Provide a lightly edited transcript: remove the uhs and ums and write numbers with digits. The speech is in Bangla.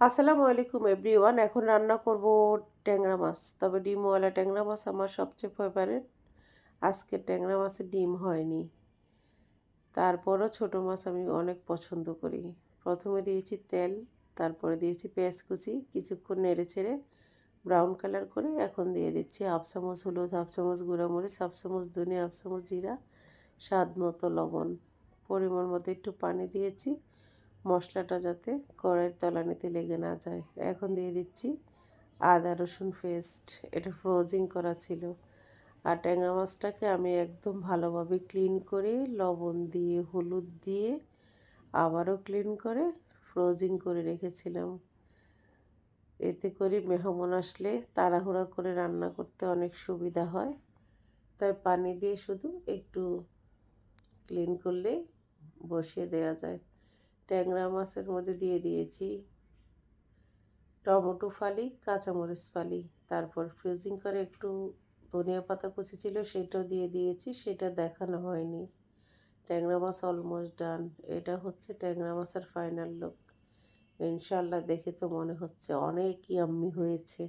আসসালামু আলাইকুম এভরিওয়ান। এখন রান্না করব ট্যাংরা মাছ। তবে ডিমওয়ালা ট্যাংরা মাছ আমার সবচেয়ে ফেভারিট। আজকে ট্যাংরা মাছের ডিম হয়নি। তারপরও ছোট মাছ আমি অনেক পছন্দ করি। প্রথমে দিয়েছি তেল, তারপরে দিয়েছি পেঁয়াজ কুচি, কিছুক্ষণ নেড়ে চেড়ে ব্রাউন কালার করে এখন দিয়ে দিচ্ছি হাফ চামচ হলুদ, হাফ চামচ গুঁড়ামরিচ, হাফ চামচ ধনিয়া, হাফ চামচ জিরা, স্বাদ মতো লবণ, পরিমাণ মতো একটু পানি দিয়েছি মশলাটা যাতে কড়াইয়ের তলানিতে লেগে না যায়। এখন দিয়ে দিচ্ছি আদা রসুন পেস্ট, এটা ফ্রোজিং করা ছিল। আর ট্যাংরা মাছটাকে আমি একদম ভালোভাবে ক্লিন করে লবণ দিয়ে হলুদ দিয়ে আবারও ক্লিন করে ফ্রোজিং করে রেখেছিলাম। এতে করে মেহমান আসলে তাড়াহুড়া করে রান্না করতে অনেক সুবিধা হয়। তাই পানি দিয়ে শুধু একটু ক্লিন করলেই বসিয়ে দেওয়া যায়। ট্যাংরা মাছের মধ্যে দিয়ে দিয়েছি টমেটো ফালি, কাঁচামরিচ ফালি, তারপর ফ্রিজিং করে একটু ধনিয়া পাতা কুচি ছিল সেটাও দিয়ে দিয়েছি, সেটা দেখানো হয়নি। ট্যাংরা মাছ অলমোস্ট ডান। এটা হচ্ছে ট্যাংরা মাছের ফাইনাল লুক। ইনশাল্লাহ দেখে তো মনে হচ্ছে অনেক ইয়াম্মি হয়েছে।